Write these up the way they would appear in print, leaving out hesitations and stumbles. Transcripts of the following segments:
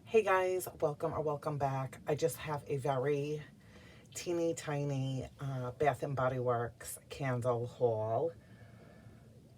Hey guys, welcome or welcome back. I just have a very teeny tiny Bath and Body Works candle haul.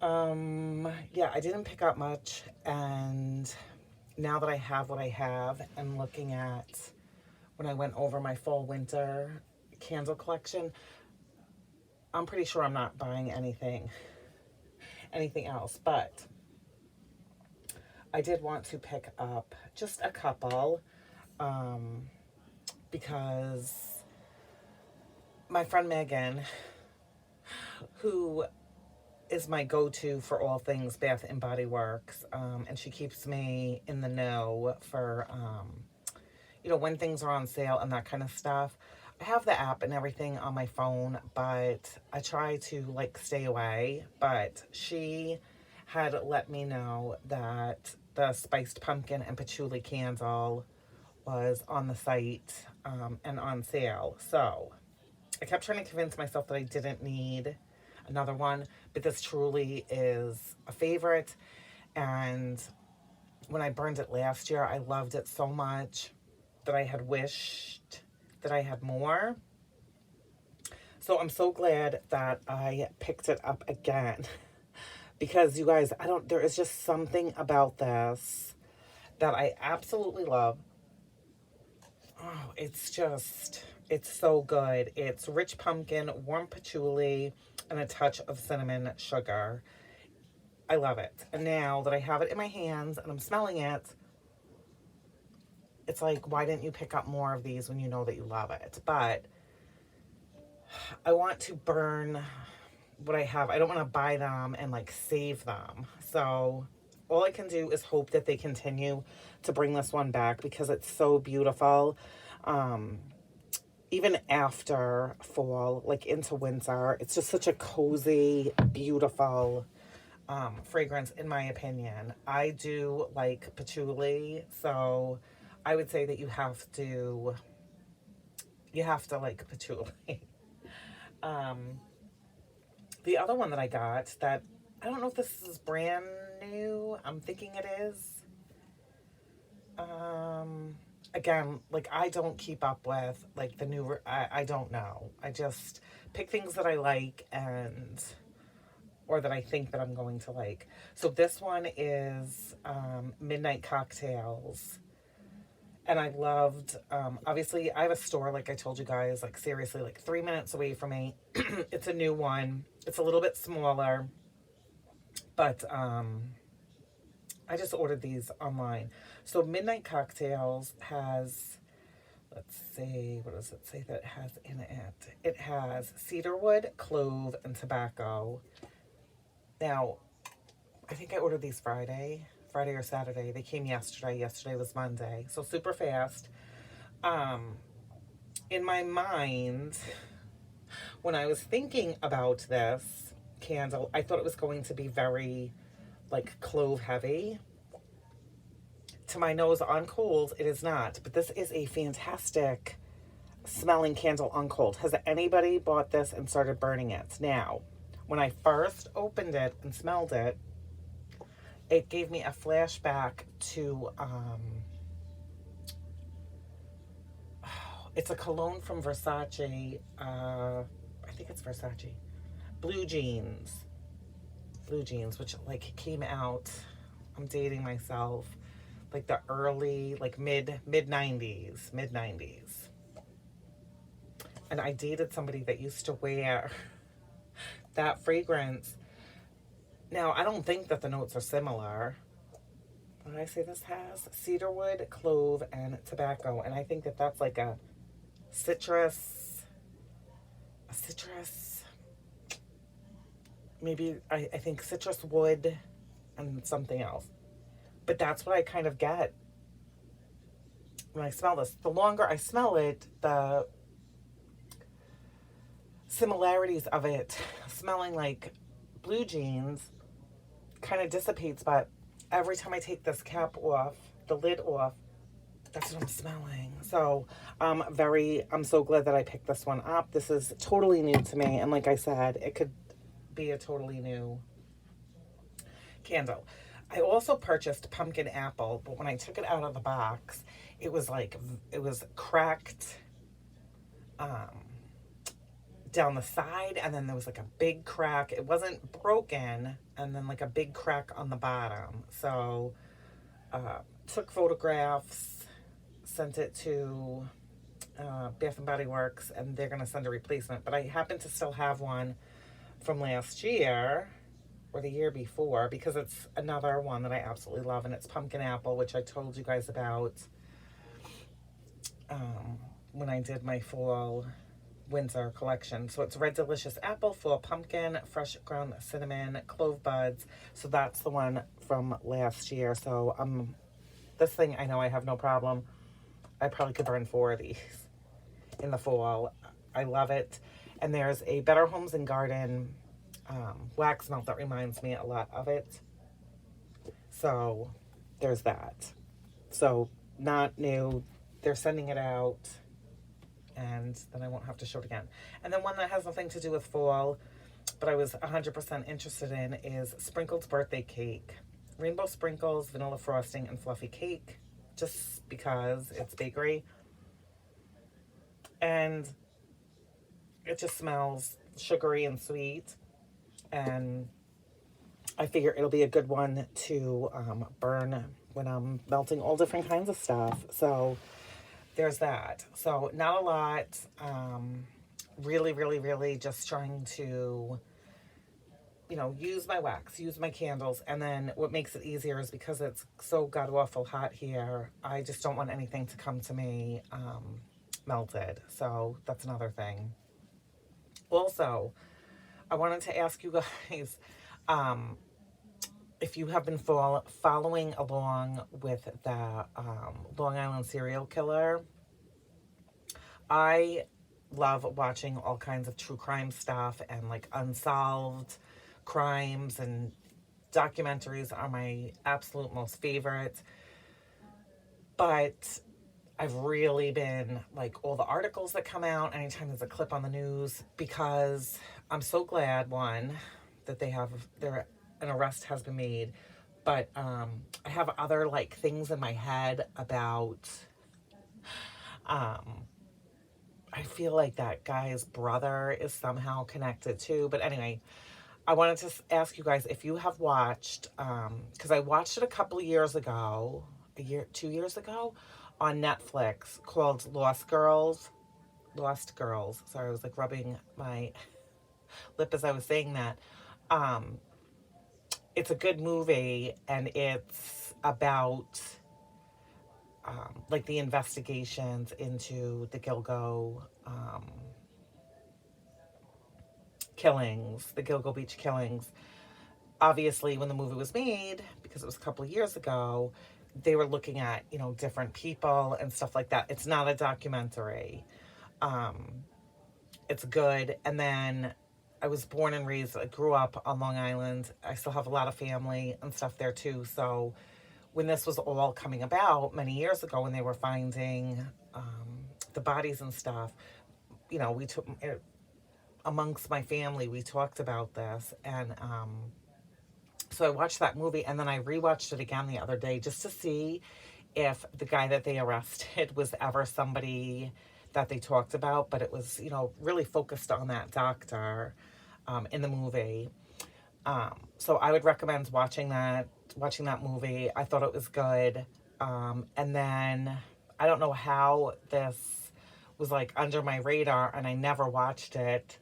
Yeah, I didn't pick up much, and now that I have what I have and looking at when I went over my fall winter candle collection, I'm pretty sure I'm not buying anything else, but I did want to pick up just a couple um, because my friend Megan, who is my go-to for all things Bath and Body Works, and she keeps me in the know for when things are on sale and that kind of stuff. I have the app and everything on my phone, but I try to like stay away. But she had let me know that the spiced pumpkin and patchouli candle was on the site and on sale. So I kept trying to convince myself that I didn't need another one, but this truly is a favorite. And when I burned it last year, I loved it so much that I had wished that I had more. So I'm so glad that I picked it up again because you guys, there is just something about this that I absolutely love. Oh, it's so good. It's rich pumpkin, warm patchouli, and a touch of cinnamon sugar. I love it. And now that I have it in my hands and I'm smelling it, it's like, why didn't you pick up more of these when you know that you love it? But I want to burn what I have. I don't want to buy them and like save them. So all I can do is hope that they continue to bring this one back because it's so beautiful. Even after fall, like into winter, it's just such a cozy, beautiful fragrance, in my opinion. I do like patchouli, so I would say that you have to like patchouli. um, the other one that I got that I don't know if this is brand new. I'm thinking it is. Um, Again, like I don't keep up with like the newer. I don't know. I just pick things that I like and or that I think that I'm going to like. So this one is Midnight Cocktails. And I loved, obviously, I have a store, like I told you guys, like seriously, like 3 minutes away from me. It's a new one. It's a little bit smaller, but I just ordered these online. So Midnight Cocktails has, let's see, what does it say that it has in it? It has cedarwood, clove, and tobacco. Now, I think I ordered these Friday or Saturday. They came yesterday. Yesterday was Monday. So super fast. Um, in my mind, when I was thinking about this candle, I thought it was going to be very like clove heavy. To my nose on cold, it is not. But this is a fantastic smelling candle on cold. Has anybody bought this and started burning it? Now, when I first opened it and smelled it, it gave me a flashback to it's a cologne from Versace. I think it's Versace. Blue Jeans. Blue Jeans, which like came out. I'm dating myself. Like the early, like mid 90s. And I dated somebody that used to wear that fragrance. Now, I don't think that the notes are similar. What did I say this has? Cedarwood, clove, and tobacco. And I think that that's like citrus, a citrus, maybe I think citrus wood and something else. But that's what I kind of get when I smell this. The longer I smell it, the similarities of it smelling like blue jeans kind of dissipates. But every time I take this cap off, the lid off, that's what I'm smelling. So I'm so glad that I picked this one up. This is totally new to me. And like I said, it could be a totally new candle. I also purchased pumpkin apple, but when I took it out of the box, it was like, it was cracked um, down the side, and then there was like a big crack. It wasn't broken, and then like a big crack on the bottom. So, took photographs, sent it to Bath and Body Works, and they're gonna send a replacement. But I happen to still have one from last year or the year before, because it's another one that I absolutely love, and it's pumpkin apple, which I told you guys about when I did my fall winter collection. So it's red delicious apple, full pumpkin, fresh ground cinnamon, clove buds. So that's the one from last year. So this thing, I know I have no problem. I probably could burn 4 of these in the fall. I love it. And there's a Better Homes and Garden wax melt that reminds me a lot of it. So there's that. So not new. They're sending it out, and then I won't have to show it again. And then one that has nothing to do with fall, but I was 100% interested in, is Sprinkled's birthday cake. Rainbow sprinkles, vanilla frosting, and fluffy cake, just because it's bakery. And it just smells sugary and sweet. And I figure it'll be a good one to burn when I'm melting all different kinds of stuff. So there's that. So not a lot. Really, really, really just trying to, use my wax, use my candles. And then what makes it easier is because it's so god-awful hot here, I just don't want anything to come to me melted. So that's another thing. Also, I wanted to ask you guys, if you have been following along with the Long Island serial killer. I love watching all kinds of true crime stuff, and like unsolved crimes, and documentaries are my absolute most favorite. But I've really been like, all the articles that come out anytime there's a clip on the news, because I'm so glad, one, that an arrest has been made. But I have other like things in my head about I feel like that guy's brother is somehow connected too. But anyway, I wanted to ask you guys if you have watched, because I watched it a couple of years ago, 2 years ago, on Netflix, called Lost Girls. Lost Girls. Sorry, I was like rubbing my lip as I was saying that. It's a good movie, and it's about like the investigations into the Gilgo killings, the Gilgo Beach killings. Obviously, when the movie was made, because it was a couple of years ago, they were looking at, different people and stuff like that. It's not a documentary. It's good. And then I was born and raised, I grew up on Long Island. I still have a lot of family and stuff there too. So when this was all coming about many years ago, when they were finding the bodies and stuff, we took it, amongst my family, we talked about this. And so I watched that movie, and then I rewatched it again the other day just to see if the guy that they arrested was ever somebody that they talked about. But it was, really focused on that doctor in the movie. So I would recommend watching that movie. I thought it was good. And then I don't know how this was like under my radar, and I never watched it.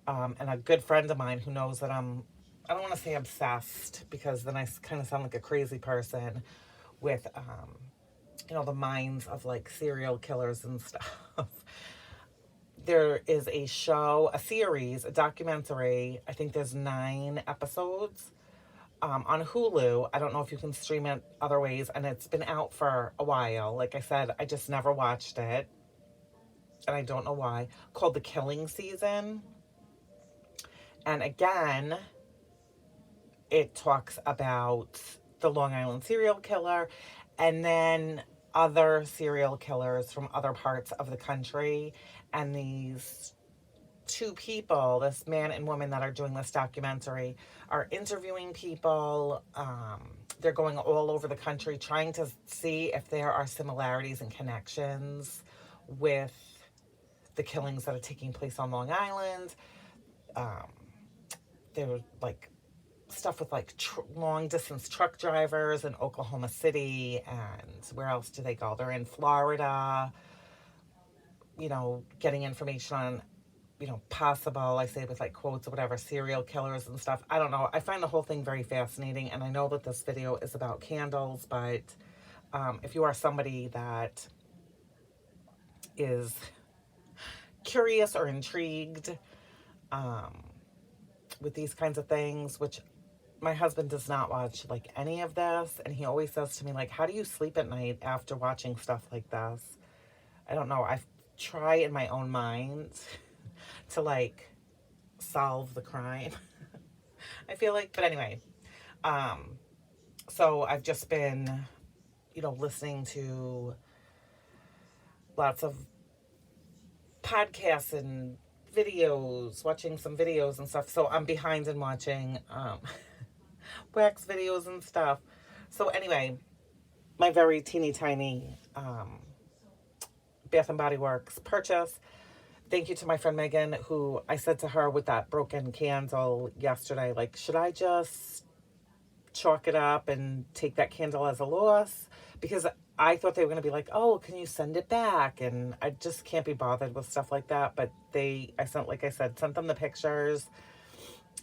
And a good friend of mine who knows that I don't want to say obsessed, because then I kind of sound like a crazy person, with, the minds of like serial killers and stuff. There is a show, a series, a documentary. I think there's 9 episodes on Hulu. I don't know if you can stream it other ways, and it's been out for a while. Like I said, I just never watched it, and I don't know why. Called The Killing Season. And again, it talks about the Long Island serial killer, and then other serial killers from other parts of the country, and these two people, this man and woman that are doing this documentary, are interviewing people. They're going all over the country trying to see if there are similarities and connections with the killings that are taking place on Long Island. There were like stuff with like long distance truck drivers in Oklahoma City, and where else do they go? They're in Florida, getting information on, possible, I say with like quotes or whatever, serial killers and stuff. I don't know. I find the whole thing very fascinating, and I know that this video is about candles, but if you are somebody that is curious or intrigued with these kinds of things, which my husband does not watch like any of this, and he always says to me, like, how do you sleep at night after watching stuff like this? I don't know. I try in my own mind to like solve the crime. I feel like, but anyway, so I've just been, listening to lots of podcasts and videos, watching some videos and stuff. So I'm behind in watching wax videos and stuff. So anyway, my very teeny tiny Bath and Body Works purchase. Thank you to my friend Megan, who I said to her with that broken candle yesterday, like, should I just chalk it up and take that candle as a loss? Because I thought they were going to be like, oh, can you send it back? And I just can't be bothered with stuff like that. But like I said, sent them the pictures,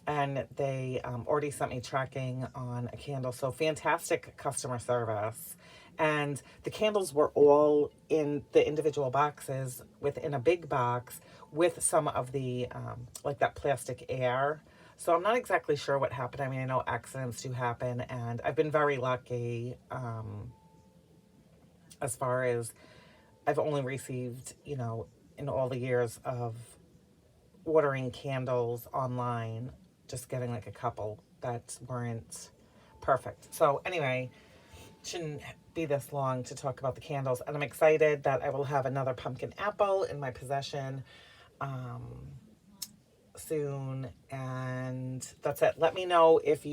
and they already sent me tracking on a candle. So fantastic customer service. And the candles were all in the individual boxes within a big box with some of the, like that plastic air. So I'm not exactly sure what happened. I mean, I know accidents do happen, and I've been very lucky as far as I've only received, in all the years of ordering candles online, just getting like a couple that weren't perfect. So anyway, shouldn't be this long to talk about the candles, and I'm excited that I will have another pumpkin apple in my possession soon, and that's it. Let me know if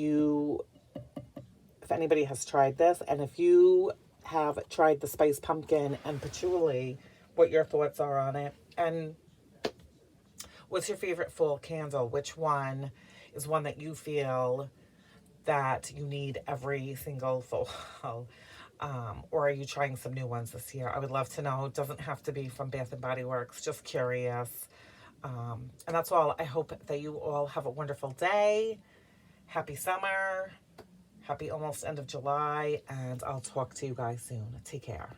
anybody has tried this, and if you have tried the spice pumpkin and patchouli, what your thoughts are on it, and what's your favorite fall candle? Which one is one that you feel that you need every single fall? Or are you trying some new ones this year? I would love to know. It doesn't have to be from Bath and Body Works, just curious. And that's all. I hope that you all have a wonderful day. Happy summer. Happy almost end of July. And I'll talk to you guys soon. Take care.